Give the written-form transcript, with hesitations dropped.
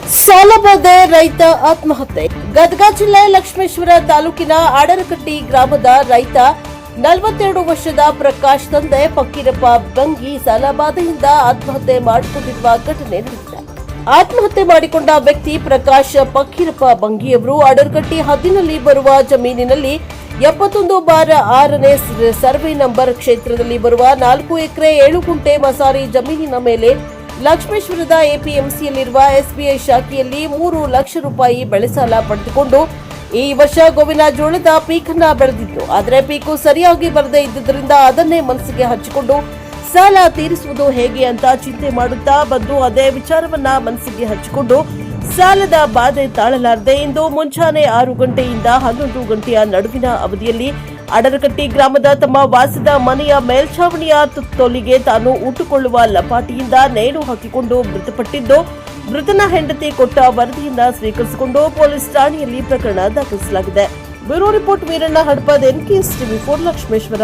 ಸಾಲಬಾಧೆ ರೈತ ಆತ್ಮಹತ್ಯೆ. ಗದಗ ಜಿಲ್ಲೆ ಲಕ್ಷ್ಮೇಶ್ವರ ತಾಲೂಕಿನ ಆಡರಕಟ್ಟಿ ಗ್ರಾಮದ ರೈತ 42 ವರ್ಷದ ಪ್ರಕಾಶ್ ತಂದೆ ಫಕೀರಪ್ಪ ಬಂಗಿ ಸಾಲಬಾಧೆಯಿಂದ ಆತ್ಮಹತ್ಯೆ ಮಾಡಿಕೊಂಡಿರುವ ಘಟನೆ ನಡೆದಿದೆ. ಆತ್ಮಹತ್ಯೆ ಮಾಡಿಕೊಂಡ ವ್ಯಕ್ತಿ ಪ್ರಕಾಶ್ ಫಕೀರಪ್ಪ ಬಂಗಿಯವರು ಆಡರಕಟ್ಟಿ ಹದ್ದಿನಲ್ಲಿ ಬರುವ ಜಮೀನಿನಲ್ಲಿ 71/6ನೇ ಸರ್ವೆ ನಂಬರ್ ಕ್ಷೇತ್ರದಲ್ಲಿ ಬರುವ 4 ಎಕರೆ 7 ಗುಂಟೆ ಮಸಾರಿ ಜಮೀನಿನ ಮೇಲೆ ಲಕ್ಷ್ಮೇಶ್ವರದ ಎಪಿಎಂಸಿಯಲ್ಲಿರುವ ಎಸ್ಬಿಐ ಶಾಖೆಯಲ್ಲಿ 3 ಲಕ್ಷ ರೂಪಾಯಿ ಬೆಳೆ ಸಾಲ ಪಡೆದುಕೊಂಡು ಈ ವರ್ಷ ಗೋವಿನ ಜೋಳದ ಪೀಕನ್ನ ಬೆಳೆದಿದ್ರು. ಆದರೆ ಪೀಕು ಸರಿಯಾಗಿ ಬರದೇ ಇದ್ದುದರಿಂದ ಅದನ್ನೇ ಮನಸ್ಸಿಗೆ ಹಚ್ಚಿಕೊಂಡು ಸಾಲ ತೀರಿಸುವುದು ಹೇಗೆ ಅಂತ ಚಿಂತೆ ಮಾಡುತ್ತಾ ಬಂದು ಅದೇ ವಿಚಾರವನ್ನ ಮನಸ್ಸಿಗೆ ಹಚ್ಚಿಕೊಂಡು ಸಾಲದ ಬಾಧೆ ತಾಳಲಾರದೆ ಇಂದು ಮುಂಜಾನೆ 6 ಗಂಟೆಯಿಂದ 11 ಗಂಟೆಯ ನಡುವಿನ ಅವಧಿಯಲ್ಲಿ ಆಡರಕಟ್ಟಿ ಗ್ರಾಮದ ತಮ್ಮ ವಾಸದ ಮನೆಯ ಮೇಲ್ಛಾವಣಿಯ ತುತ್ತೋಲಿಗೆ ತಾನು ಊಟುಕೊಳ್ಳುವ ಲಪಾಟಿಯಿಂದ ನೇಣು ಹಾಕಿಕೊಂಡು ಮೃತಪಟ್ಟಿದ್ದು, ಮೃತನ ಹೆಂಡತಿ ಕೊಟ್ಟ ವರದಿಯಿಂದ ಸ್ವೀಕರಿಸಿಕೊಂಡು ಪೊಲೀಸ್ ಠಾಣೆಯಲ್ಲಿ ಪ್ರಕರಣ ದಾಖಲಿಸಲಾಗಿದೆ. Bureau report Veeranna Hadapad, NKS TV4 Lakshmeshwar.